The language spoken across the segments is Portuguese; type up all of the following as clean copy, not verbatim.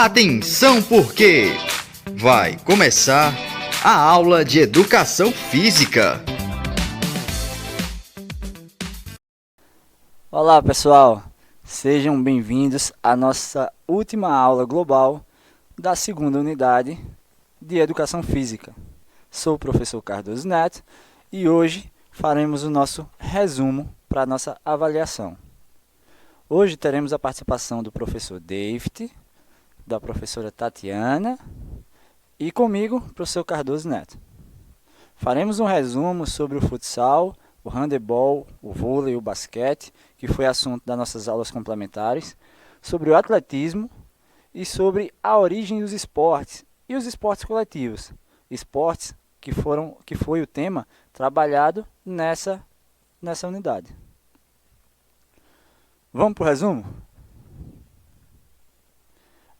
Atenção porque vai começar a aula de Educação Física. Olá pessoal, sejam bem-vindos à nossa última aula global da segunda unidade de Educação Física. Sou o professor Cardoso Neto e hoje faremos o nosso resumo para a nossa avaliação. Hoje teremos a participação do professor David, da professora Tatiana e comigo, professor Cardoso Neto. Faremos um resumo sobre o futsal, o handebol, o vôlei e o basquete, que foi assunto das nossas aulas complementares, sobre o atletismo e sobre a origem dos esportes e os esportes coletivos, esportes que foi o tema trabalhado nessa unidade. Vamos para o resumo?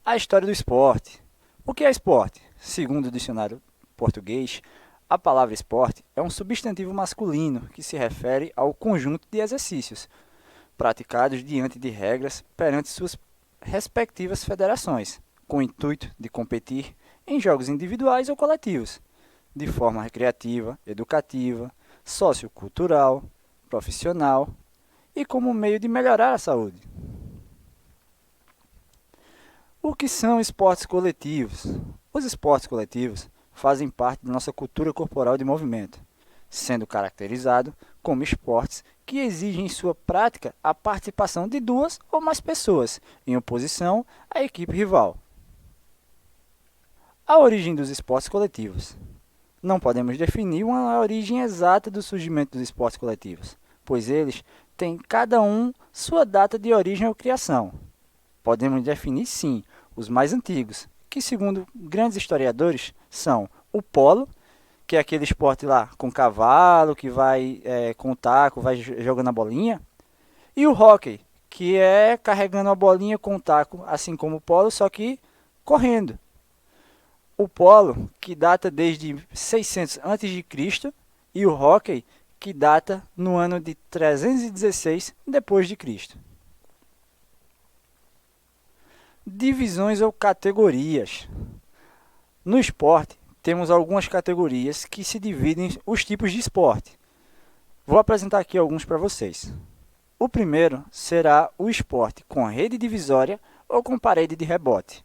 A história do esporte. O que é esporte? Segundo o dicionário português, a palavra esporte é um substantivo masculino que se refere ao conjunto de exercícios praticados diante de regras perante suas respectivas federações, com o intuito de competir em jogos individuais ou coletivos, de forma recreativa, educativa, sociocultural, profissional e como meio de melhorar a saúde. O que são esportes coletivos? Os esportes coletivos fazem parte da nossa cultura corporal de movimento, sendo caracterizado como esportes que exigem em sua prática a participação de duas ou mais pessoas, em oposição à equipe rival. A origem dos esportes coletivos. Não podemos definir uma origem exata do surgimento dos esportes coletivos, pois eles têm cada um sua data de origem ou criação. Podemos definir, sim, os mais antigos, que, segundo grandes historiadores, são o polo, que é aquele esporte lá com cavalo, que vai com o taco, vai jogando a bolinha, e o hóquei, que é carregando a bolinha com o taco, assim como o polo, só que correndo. O polo, que data desde 600 a.C., e o hóquei, que data no ano de 316 d.C. Divisões ou categorias. No esporte, temos algumas categorias que se dividem os tipos de esporte. Vou apresentar aqui alguns para vocês. O primeiro será o esporte com rede divisória ou com parede de rebote.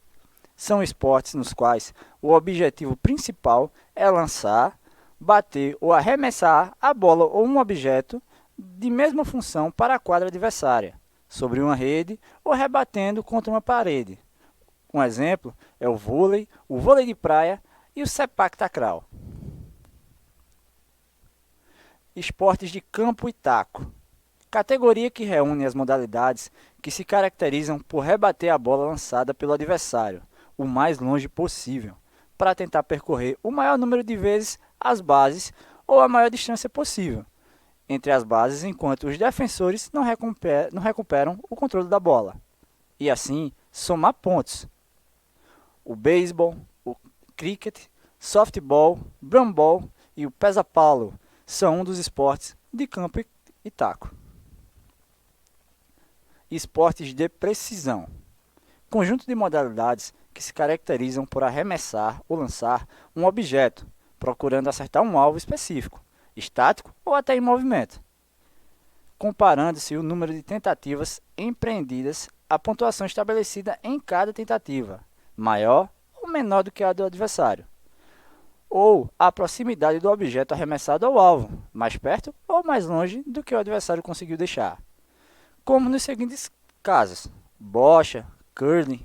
São esportes nos quais o objetivo principal é lançar, bater ou arremessar a bola ou um objeto de mesma função para a quadra adversária, sobre uma rede ou rebatendo contra uma parede. Um exemplo é o vôlei de praia e o sepak takraw. Esportes de campo e taco. Categoria que reúne as modalidades que se caracterizam por rebater a bola lançada pelo adversário o mais longe possível, para tentar percorrer o maior número de vezes as bases ou a maior distância possível entre as bases, enquanto os defensores não recuperam o controle da bola, e assim somar pontos. O beisebol, o cricket, softball, bramball e o pesa-palo são um dos esportes de campo e taco. Esportes de precisão. Conjunto de modalidades que se caracterizam por arremessar ou lançar um objeto, procurando acertar um alvo específico, estático ou até em movimento, comparando-se o número de tentativas empreendidas à pontuação estabelecida em cada tentativa, maior ou menor do que a do adversário, ou a proximidade do objeto arremessado ao alvo, mais perto ou mais longe do que o adversário conseguiu deixar, como nos seguintes casos: bocha, curling,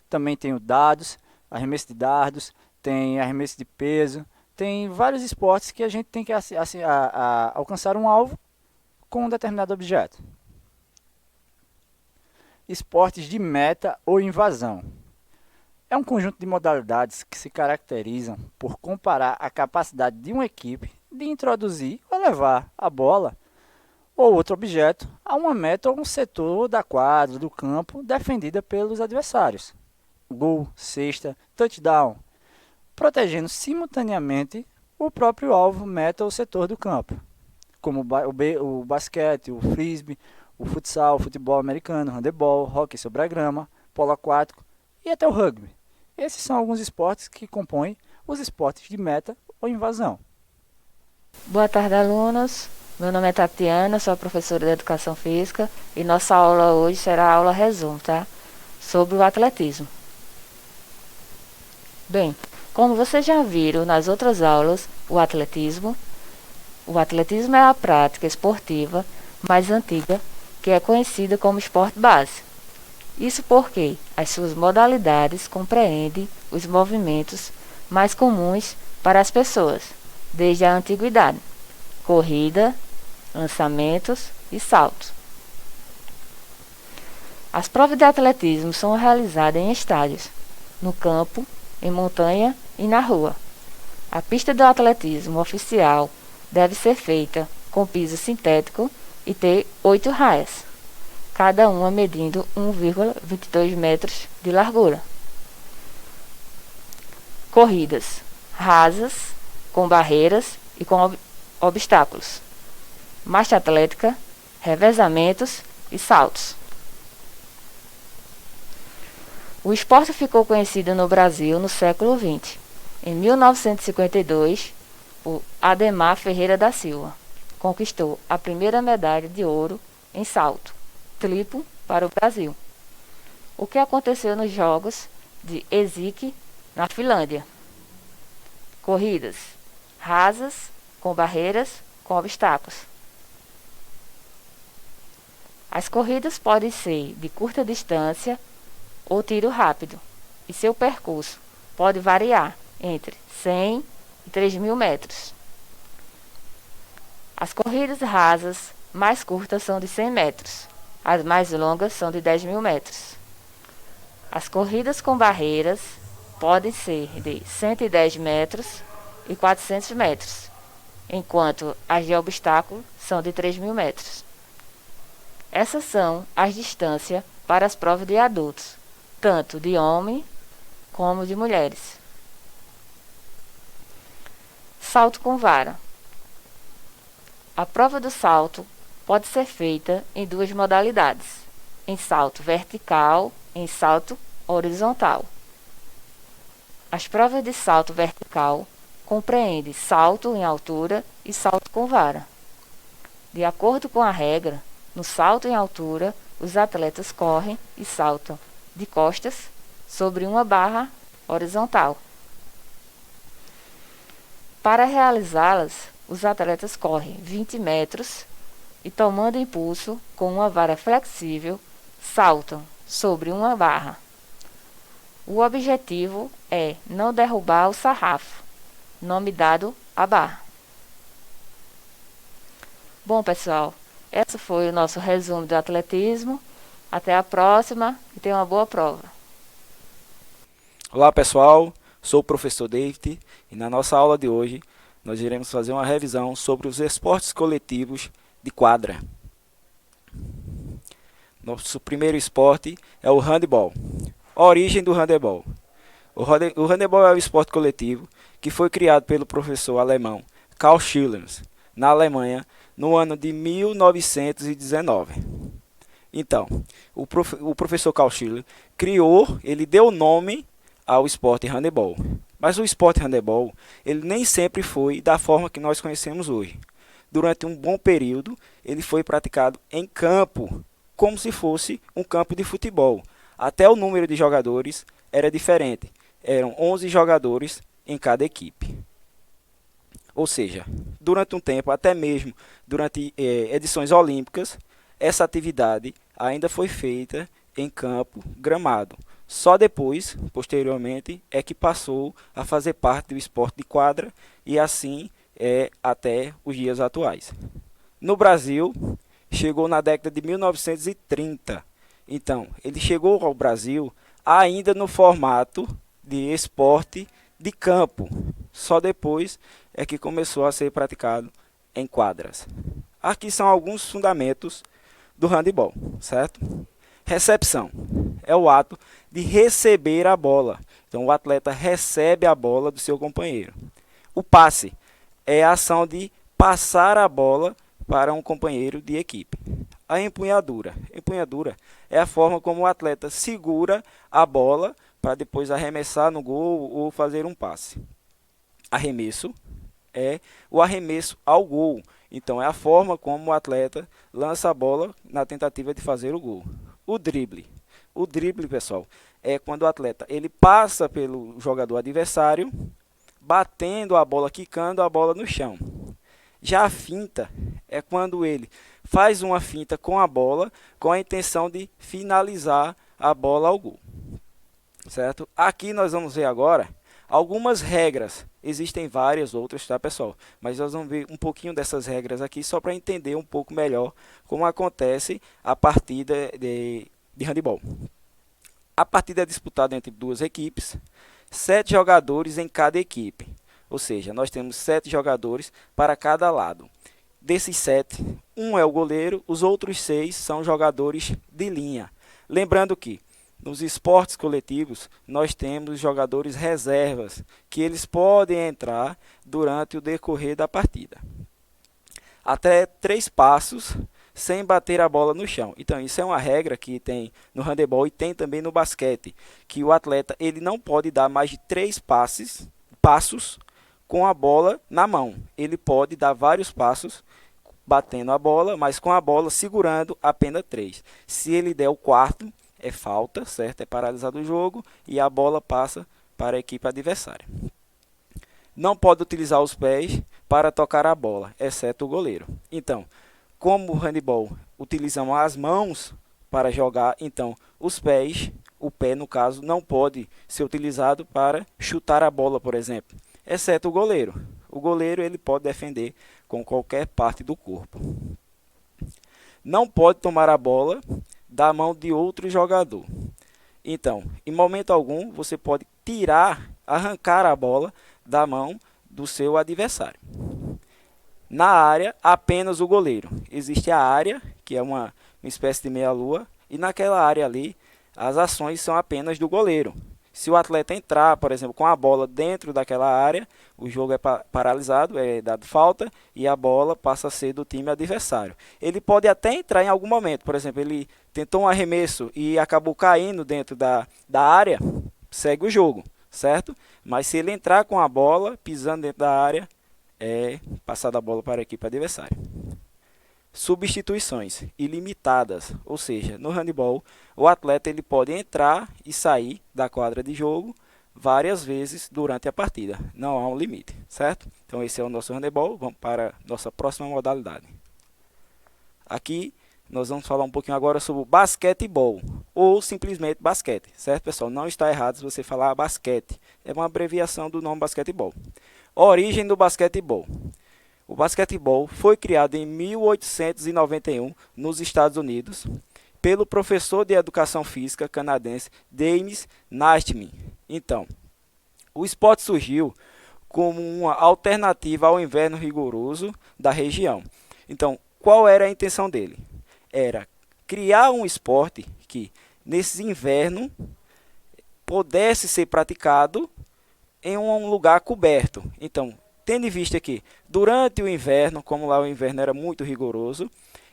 também tem o dados, arremesso de dardos, tem arremesso de peso, tem vários esportes que a gente tem que alcançar um alvo com um determinado objeto. Esportes de meta ou invasão. É um conjunto de modalidades que se caracterizam por comparar a capacidade de uma equipe de introduzir ou levar a bola ou outro objeto a uma meta ou um setor da quadra, do campo, defendida pelos adversários. Gol, cesta, touchdown, protegendo simultaneamente o próprio alvo, meta ou setor do campo, como o basquete, o frisbee, o futsal, o futebol americano, handebol, hóquei sobre a grama, polo aquático e até o rugby. Esses são alguns esportes que compõem os esportes de meta ou invasão. Boa tarde, alunos. Meu nome é Tatiana, sou a professora de Educação Física e nossa aula hoje será a aula resumo, tá? Sobre o atletismo. Bem, como vocês já viram nas outras aulas, o atletismo é a prática esportiva mais antiga que é conhecida como esporte base. Isso porque as suas modalidades compreendem os movimentos mais comuns para as pessoas, desde a antiguidade: corrida, lançamentos e saltos. As provas de atletismo são realizadas em estádios, no campo, em montanha e na rua. A pista do atletismo oficial deve ser feita com piso sintético e ter 8 raias, cada uma medindo 1,22 metros de largura. Corridas rasas, com barreiras e com obstáculos. Marcha atlética, revezamentos e saltos. O esporte ficou conhecido no Brasil no século XX. Em 1952, o Ademar Ferreira da Silva conquistou a primeira medalha de ouro em salto triplo para o Brasil, o que aconteceu nos Jogos de Helsinki, na Finlândia. Corridas rasas, com barreiras, com obstáculos. As corridas podem ser de curta distância ou tiro rápido, e seu percurso pode variar entre 100 e 3.000 metros. As corridas rasas mais curtas são de 100 metros, as mais longas são de 10.000 metros. As corridas com barreiras podem ser de 110 metros e 400 metros, enquanto as de obstáculo são de 3.000 metros. Essas são as distâncias para as provas de adultos, tanto de homens como de mulheres. Salto com vara. A prova do salto pode ser feita em duas modalidades: em salto vertical e em salto horizontal. As provas de salto vertical compreendem salto em altura e salto com vara. De acordo com a regra, no salto em altura, os atletas correm e saltam de costas sobre uma barra horizontal. Para realizá-las, os atletas correm 20 metros e, tomando impulso com uma vara flexível, saltam sobre uma barra. O objetivo é não derrubar o sarrafo, nome dado à barra. Bom, pessoal, esse foi o nosso resumo do atletismo. Até a próxima e tenha uma boa prova. Olá, pessoal, sou o professor David e na nossa aula de hoje nós iremos fazer uma revisão sobre os esportes coletivos de quadra. Nosso primeiro esporte é o handebol. A origem do handebol. O handebol é um esporte coletivo que foi criado pelo professor alemão Karl Schillers, na Alemanha, no ano de 1919. Então, o professor Karl Schiller ele deu nome ao esporte handebol. Mas o esporte handebol, ele nem sempre foi da forma que nós conhecemos hoje. Durante um bom período, ele foi praticado em campo, como se fosse um campo de futebol. Até o número de jogadores era diferente. Eram 11 jogadores em cada equipe. Ou seja, durante um tempo, até mesmo durante edições olímpicas, essa atividade ainda foi feita em campo gramado. Só depois, posteriormente, é que passou a fazer parte do esporte de quadra e assim até os dias atuais. No Brasil, chegou na década de 1930. Então, ele chegou ao Brasil ainda no formato de esporte de campo. Só depois é que começou a ser praticado em quadras. Aqui são alguns fundamentos do handebol, certo? Recepção é o ato de receber a bola. Então, o atleta recebe a bola do seu companheiro. O passe é a ação de passar a bola para um companheiro de equipe. A empunhadura. Empunhadura é a forma como o atleta segura a bola para depois arremessar no gol ou fazer um passe. Arremesso é o arremesso ao gol. Então, é a forma como o atleta lança a bola na tentativa de fazer o gol. O drible. O drible, pessoal, é quando o atleta ele passa pelo jogador adversário, batendo a bola, quicando a bola no chão. Já a finta é quando ele faz uma finta com a bola, com a intenção de finalizar a bola ao gol. Certo? Aqui nós vamos ver agora algumas regras. Existem várias outras, tá, pessoal? Mas nós vamos ver um pouquinho dessas regras aqui só para entender um pouco melhor como acontece a partida de handebol. A partida é disputada entre duas equipes, 7 jogadores em cada equipe. Ou seja, nós temos 7 jogadores para cada lado. Desses 7, um é o goleiro, os outros 6 são jogadores de linha. Lembrando que nos esportes coletivos, nós temos jogadores reservas, que eles podem entrar durante o decorrer da partida. Até 3 passos sem bater a bola no chão. Então, isso é uma regra que tem no handebol e tem também no basquete, que o atleta ele não pode dar mais de 3 passos com a bola na mão. Ele pode dar vários passos batendo a bola, mas com a bola segurando apenas 3. Se ele der o quarto, é falta, certo? É paralisado o jogo e a bola passa para a equipe adversária. Não pode utilizar os pés para tocar a bola, exceto o goleiro. Então, como o handebol utilizamos as mãos para jogar, então os pés, o pé no caso, não pode ser utilizado para chutar a bola, por exemplo, exceto o goleiro. O goleiro ele pode defender com qualquer parte do corpo. Não pode tomar a bola da mão de outro jogador. Então, em momento algum, você pode arrancar a bola da mão do seu adversário. Na área, apenas o goleiro. Existe a área, que é uma espécie de meia-lua, e naquela área ali, as ações são apenas do goleiro. Se o atleta entrar, por exemplo, com a bola dentro daquela área, o jogo é paralisado, é dado falta e a bola passa a ser do time adversário. Ele pode até entrar em algum momento, por exemplo, ele tentou um arremesso e acabou caindo dentro da área, segue o jogo, certo? Mas se ele entrar com a bola, pisando dentro da área, é passada a bola para a equipe adversária. Substituições ilimitadas, ou seja, no handebol, o atleta ele pode entrar e sair da quadra de jogo várias vezes durante a partida. Não há um limite, certo? Então esse é o nosso handebol. Vamos para a nossa próxima modalidade. Aqui nós vamos falar um pouquinho agora sobre o basquetebol, ou simplesmente basquete, certo, pessoal? Não está errado se você falar basquete. É uma abreviação do nome basquetebol. Origem do basquetebol. O basquetebol foi criado em 1891 nos Estados Unidos pelo professor de educação física canadense James Naismith. Então, o esporte surgiu como uma alternativa ao inverno rigoroso da região. Então, qual era a intenção dele? Era criar um esporte que, nesse inverno, pudesse ser praticado em um lugar coberto. Então, tendo em vista que, durante o inverno, como lá o inverno era muito rigoroso,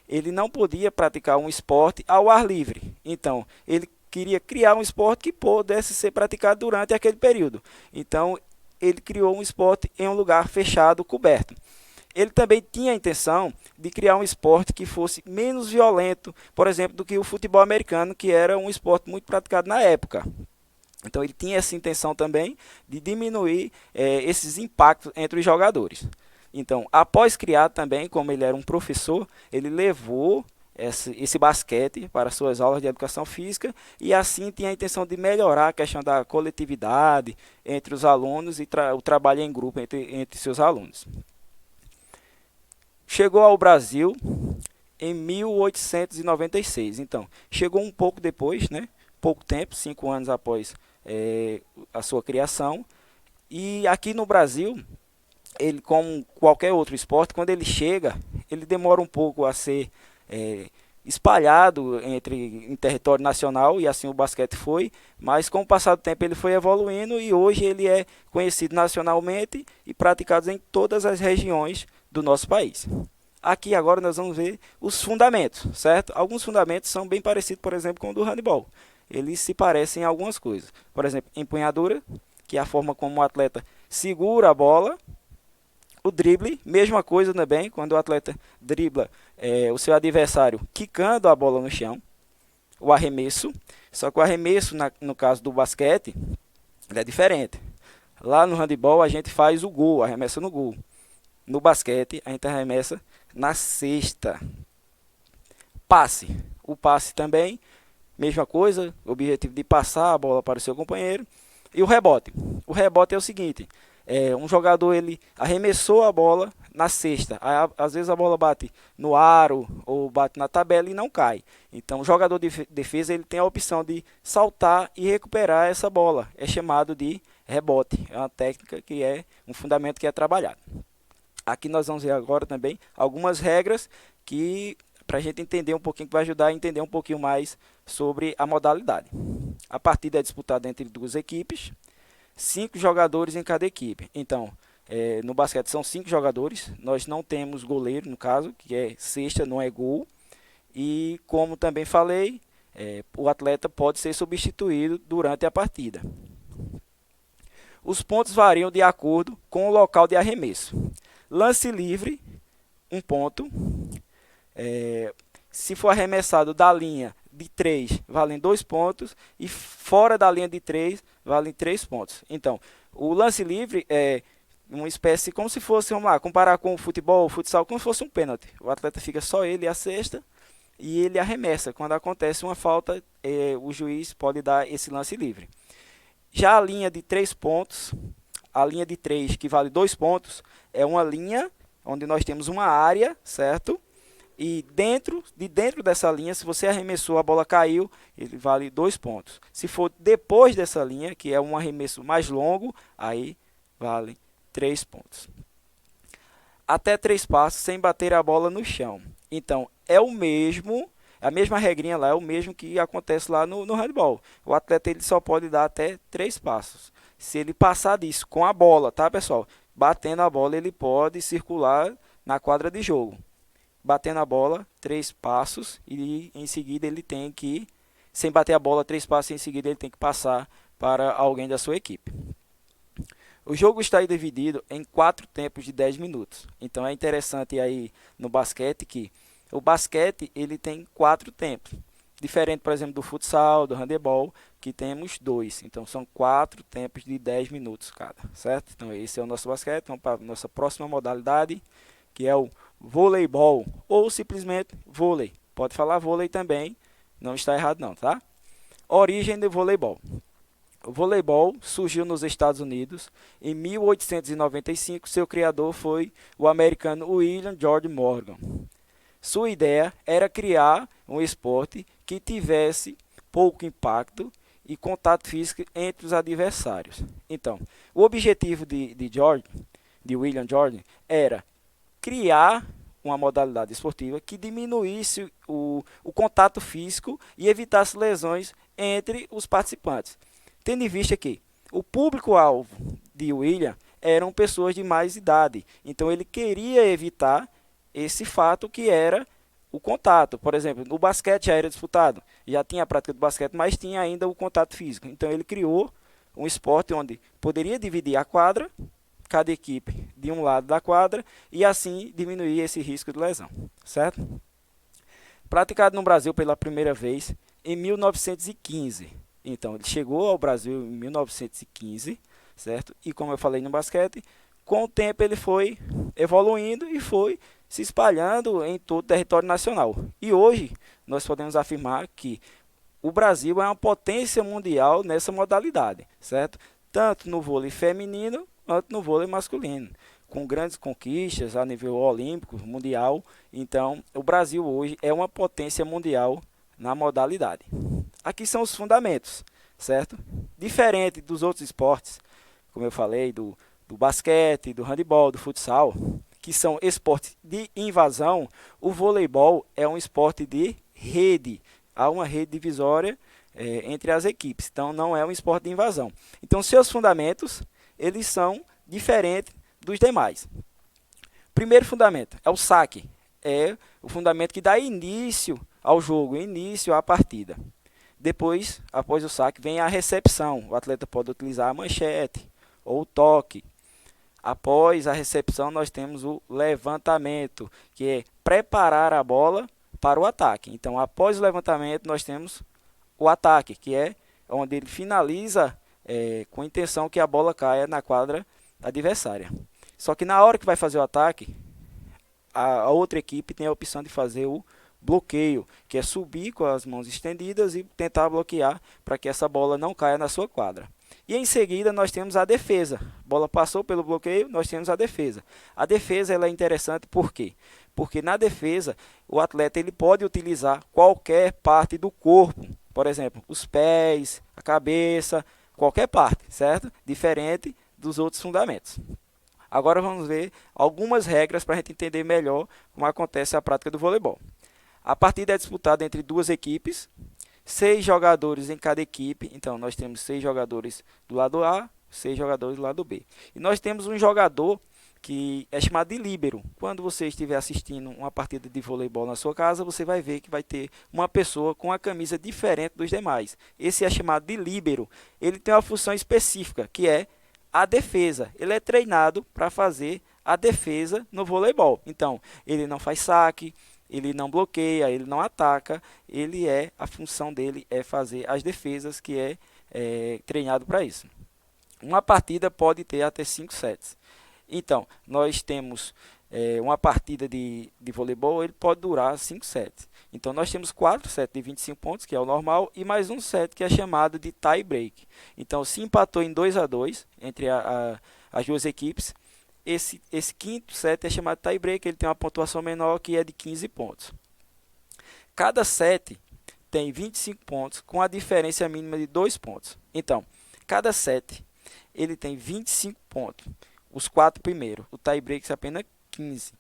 ele não podia praticar um esporte ao ar livre. Então, ele queria criar um esporte que pudesse ser praticado durante aquele período. Então, ele criou um esporte em um lugar fechado, coberto. Ele também tinha a intenção de criar um esporte que fosse menos violento, por exemplo, do que o futebol americano, que era um esporte muito praticado na época. Então, ele tinha essa intenção também de diminuir esses impactos entre os jogadores. Então, após criar também, como ele era um professor, ele levou esse basquete para suas aulas de educação física e assim tinha a intenção de melhorar a questão da coletividade entre os alunos e o trabalho em grupo entre seus alunos. Chegou ao Brasil em 1896. Então, chegou um pouco depois, né? Pouco tempo, 5 anos após a sua criação. E aqui no Brasil, ele, como qualquer outro esporte, quando ele chega, ele demora um pouco a ser espalhado em território nacional, e assim o basquete foi, mas com o passar do tempo ele foi evoluindo e hoje ele é conhecido nacionalmente e praticado em todas as regiões do nosso país. Aqui agora nós vamos ver os fundamentos, certo? Alguns fundamentos são bem parecidos, por exemplo, com o do handebol. eles se parecem em algumas coisas. Por exemplo, empunhadura, que é a forma como o atleta segura a bola. O drible, mesma coisa também, quando o atleta dribla o seu adversário quicando a bola no chão. O arremesso, só que o arremesso, no caso do basquete, ele é diferente. Lá no handebol a gente faz o gol, arremessa no gol. No basquete a gente arremessa na cesta. Passe, o passe também, mesma coisa, o objetivo de passar a bola para o seu companheiro. E o rebote é o seguinte, um jogador ele arremessou a bola na cesta, aí, às vezes a bola bate no aro ou bate na tabela e não cai. Então o jogador de defesa ele tem a opção de saltar e recuperar essa bola, é chamado de rebote, é uma técnica que é um fundamento que é trabalhado. Aqui nós vamos ver agora também algumas regras que para a gente entender um pouquinho, que vai ajudar a entender um pouquinho mais sobre a modalidade. A partida é disputada entre duas equipes, 5 jogadores em cada equipe. Então, no basquete são 5 jogadores, nós não temos goleiro no caso, que é cesta, não é gol. E como também falei, o atleta pode ser substituído durante a partida. Os pontos variam de acordo com o local de arremesso. Lance livre, 1 ponto. Se for arremessado da linha de 3, valem 2 pontos. E fora da linha de 3, valem 3 pontos. Então, o lance livre é uma espécie, como se fosse, vamos lá, comparar com o futebol, o futsal, como se fosse um pênalti. O atleta fica só ele e a cesta, e ele arremessa. Quando acontece uma falta, o juiz pode dar esse lance livre. Já a linha de 3 pontos, a linha de 3, que vale 2 pontos, é uma linha onde nós temos uma área, certo? E dentro dessa linha, se você arremessou, a bola caiu, ele vale 2 pontos. Se for depois dessa linha, que é um arremesso mais longo, aí vale 3 pontos. Até 3 passos sem bater a bola no chão. Então, a mesma regrinha lá, é o mesmo que acontece lá no handebol. O atleta ele só pode dar até 3 passos. Se ele passar disso com a bola, tá, pessoal? Batendo a bola, ele pode circular na quadra de jogo. Batendo a bola, 3 passos, e em seguida ele tem que, sem bater a bola, 3 passos, em seguida ele tem que passar para alguém da sua equipe. O jogo está dividido em 4 tempos de 10 minutos. Então é interessante aí no basquete que o basquete ele tem 4 tempos. Diferente, por exemplo, do futsal, do handebol, que temos 2. Então são 4 tempos de 10 minutos cada, certo? Então esse é o nosso basquete. Vamos para a nossa próxima modalidade, que é o voleibol, ou simplesmente vôlei. Pode falar vôlei também, não está errado não, tá? Origem do voleibol. O voleibol surgiu nos Estados Unidos em 1895. Seu criador foi o americano William George Morgan. Sua ideia era criar um esporte que tivesse pouco impacto e contato físico entre os adversários. Então, o objetivo de William George, era criar uma modalidade esportiva que diminuísse o contato físico e evitasse lesões entre os participantes. Tendo em vista que o público-alvo de William eram pessoas de mais idade, então ele queria evitar esse fato que era o contato. Por exemplo, no basquete já era disputado, já tinha a prática do basquete, mas tinha ainda o contato físico. Então ele criou um esporte onde poderia dividir a quadra, cada equipe de um lado da quadra, e assim diminuir esse risco de lesão, certo? Praticado no Brasil pela primeira vez em 1915. Então, ele chegou ao Brasil em 1915, certo? E como eu falei no basquete, com o tempo ele foi evoluindo e foi se espalhando em todo o território nacional. E hoje nós podemos afirmar que o Brasil é uma potência mundial nessa modalidade, certo? Tanto no vôlei feminino quanto no vôlei masculino, com grandes conquistas a nível olímpico, mundial. Então, o Brasil hoje é uma potência mundial na modalidade. Aqui são os fundamentos, certo? Diferente dos outros esportes, como eu falei, do basquete, do handebol, do futsal, que são esportes de invasão, o voleibol é um esporte de rede. Há uma rede divisória entre as equipes, então não é um esporte de invasão. Então, seus fundamentos, eles são diferentes dos demais. Primeiro fundamento é o saque. É o fundamento que dá início ao jogo, início à partida. Depois, após o saque, vem a recepção. O atleta pode utilizar a manchete ou o toque. Após a recepção, nós temos o levantamento, que é preparar a bola para o ataque. Então, após o levantamento, nós temos o ataque, que é onde ele finaliza com a intenção que a bola caia na quadra adversária. Só que na hora que vai fazer o ataque, a outra equipe tem a opção de fazer o bloqueio, que é subir com as mãos estendidas e tentar bloquear para que essa bola não caia na sua quadra. E em seguida nós temos a defesa. A bola passou pelo bloqueio, nós temos a defesa. A defesa ela é interessante por quê? Porque na defesa o atleta ele pode utilizar qualquer parte do corpo. Por exemplo, os pés, a cabeça, qualquer parte, certo? Diferente dos outros fundamentos. Agora vamos ver algumas regras para a gente entender melhor como acontece a prática do voleibol. A partida é disputada entre duas equipes, 6 jogadores em cada equipe. Então, nós temos 6 jogadores do lado A, 6 jogadores do lado B. E nós temos um jogador que é chamado de líbero. Quando você estiver assistindo uma partida de voleibol na sua casa, você vai ver que vai ter uma pessoa com a camisa diferente dos demais. Esse é chamado de líbero. Ele tem uma função específica, que é a defesa. Ele é treinado para fazer a defesa no voleibol. Então, ele não faz saque, ele não bloqueia, ele não ataca, a função dele é fazer as defesas, que é treinado para isso. Uma partida pode ter até 5 sets. Então, nós temos uma partida de voleibol, ele pode durar 5 sets. Então, nós temos 4 sets de 25 pontos, que é o normal, e mais um set que é chamado de tie break. Então, se empatou em 2-2 entre as duas equipes, esse quinto set é chamado tie break, ele tem uma pontuação menor, que é de 15 pontos. Cada set tem 25 pontos, com a diferença mínima de 2 pontos. Então, cada set ele tem 25 pontos, os 4 primeiros. O tie break é apenas 15.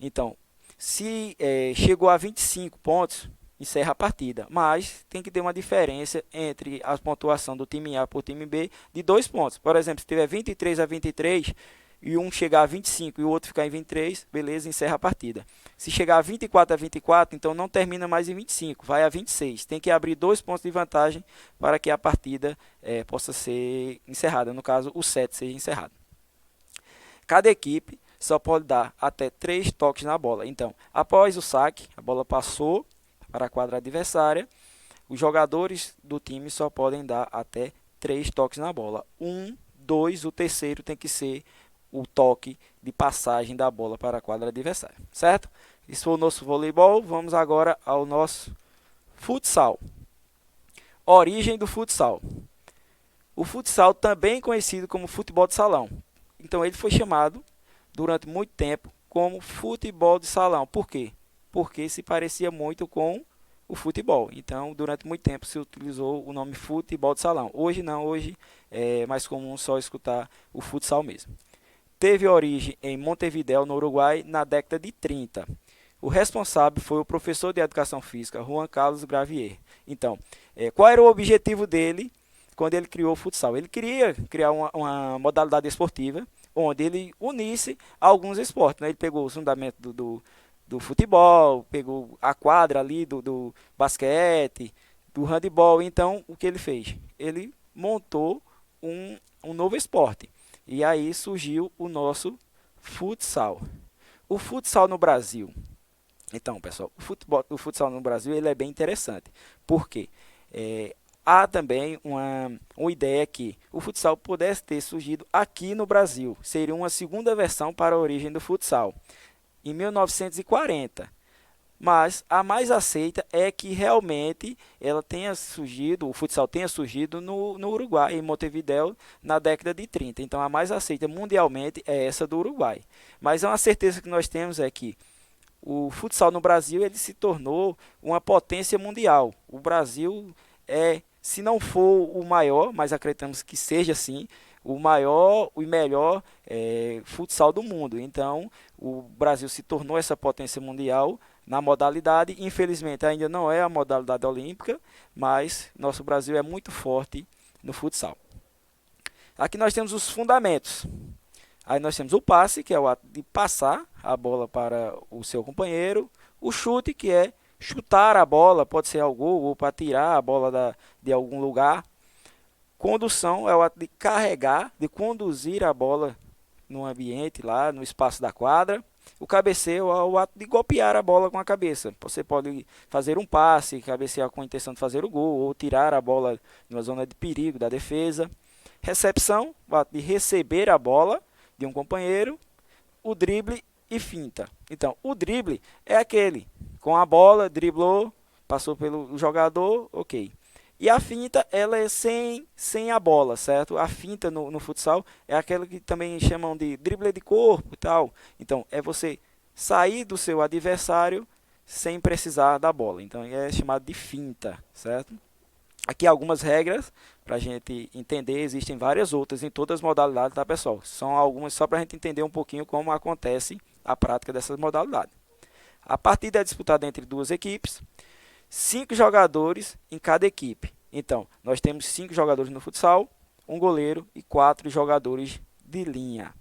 Então, se chegou a 25 pontos, encerra a partida. Mas tem que ter uma diferença entre a pontuação do time A por time B de 2 pontos. Por exemplo, se tiver 23-23 e um chegar a 25 e o outro ficar em 23, beleza, encerra a partida. Se chegar a 24-24, então não termina mais em 25, vai a 26. Tem que abrir 2 pontos de vantagem para que a partida possa ser encerrada. No caso, o set seja encerrado. Cada equipe só pode dar até 3 toques na bola. Então, após o saque, a bola passou para a quadra adversária, os jogadores do time só podem dar até 3 toques na bola. 1, 2, o terceiro tem que ser o toque de passagem da bola para a quadra adversária, certo? Isso foi o nosso voleibol. Vamos agora ao nosso futsal. Origem do futsal. O futsal também conhecido como futebol de salão. Então ele foi chamado durante muito tempo como futebol de salão. Por quê? Porque se parecia muito com o futebol. Então, durante muito tempo se utilizou o nome futebol de salão. Hoje não, hoje é mais comum só escutar o futsal mesmo. Teve origem em Montevidéu, no Uruguai, na década de 30. O responsável foi o professor de Educação Física, Juan Carlos Gravier. Então, qual era o objetivo dele quando ele criou o futsal? Ele queria criar uma modalidade esportiva onde ele unisse alguns esportes, né? Ele pegou os fundamentos do futebol, pegou a quadra ali do basquete, do handebol. Então, o que ele fez? Ele montou um novo esporte. E aí surgiu o nosso futsal. O futsal no Brasil. Então, pessoal, o futsal no Brasil ele é bem interessante. Por quê? Há também uma ideia que o futsal pudesse ter surgido aqui no Brasil. Seria uma segunda versão para a origem do futsal, em 1940. Mas a mais aceita é que realmente o futsal tenha surgido no Uruguai, em Montevidéu, na década de 30. Então a mais aceita mundialmente é essa do Uruguai. Mas uma certeza que nós temos é que o futsal no Brasil ele se tornou uma potência mundial. O Brasil se não for o maior, mas acreditamos que seja assim, o maior e melhor futsal do mundo. Então o Brasil se tornou essa potência mundial na modalidade. Infelizmente ainda não é a modalidade olímpica, mas nosso Brasil é muito forte no futsal. Aqui nós temos os fundamentos. Aí nós temos o passe, que é o ato de passar a bola para o seu companheiro. O chute, que é Chutar a bola pode ser ao gol ou para tirar a bola de algum lugar. Condução é o ato de carregar, de conduzir a bola no ambiente, lá no espaço da quadra. O cabeceio é o ato de golpear a bola com a cabeça. Você pode fazer um passe, cabecear com a intenção de fazer o gol, ou tirar a bola numa zona de perigo da defesa. Recepção, o ato de receber a bola de um companheiro. O drible e finta. Então, o drible é aquele, com a bola, driblou, passou pelo jogador, ok. E a finta, ela é sem a bola, certo? A finta no futsal é aquela que também chamam de drible de corpo e tal. Então, é você sair do seu adversário sem precisar da bola. Então, é chamado de finta, certo? Aqui algumas regras para a gente entender. Existem várias outras em todas as modalidades, tá, pessoal? São algumas só para a gente entender um pouquinho como acontece a prática dessas modalidades. A partida é disputada entre duas equipes. 5 jogadores em cada equipe. Então, nós temos 5 jogadores no futsal, um goleiro e 4 jogadores de linha.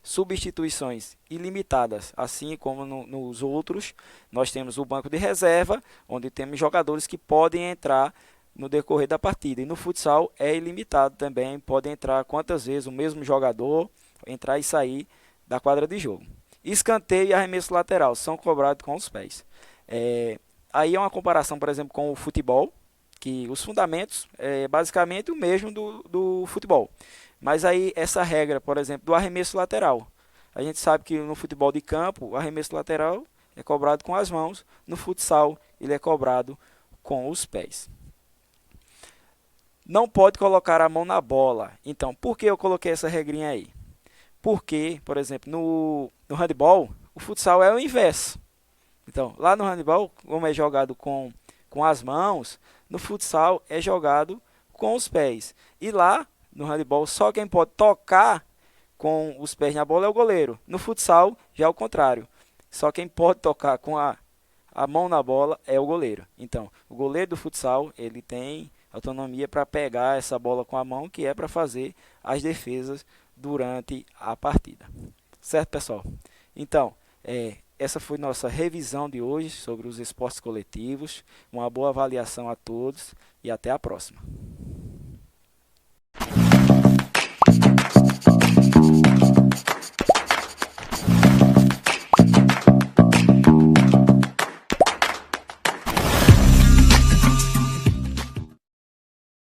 Substituições ilimitadas, assim como nos outros. Nós temos o banco de reserva, onde temos jogadores que podem entrar no decorrer da partida. E no futsal é ilimitado também, pode entrar quantas vezes o mesmo jogador, entrar e sair da quadra de jogo. Escanteio e arremesso lateral são cobrados com os pés. Aí é uma comparação, por exemplo, com o futebol, que os fundamentos é basicamente o mesmo do futebol. Mas aí essa regra, por exemplo, do arremesso lateral. A gente sabe que no futebol de campo, o arremesso lateral é cobrado com as mãos. No futsal, ele é cobrado com os pés. Não pode colocar a mão na bola. Então, por que eu coloquei essa regrinha aí? Porque, por exemplo, no handebol, o futsal é o inverso. Então, lá no handebol, como é jogado com as mãos, no futsal é jogado com os pés. E lá, no handebol, só quem pode tocar com os pés na bola é o goleiro. No futsal, já é o contrário. Só quem pode tocar com a mão na bola é o goleiro. Então, o goleiro do futsal, ele tem autonomia para pegar essa bola com a mão, que é para fazer as defesas durante a partida. Certo, pessoal? Então, essa foi nossa revisão de hoje sobre os esportes coletivos. Uma boa avaliação a todos e até a próxima.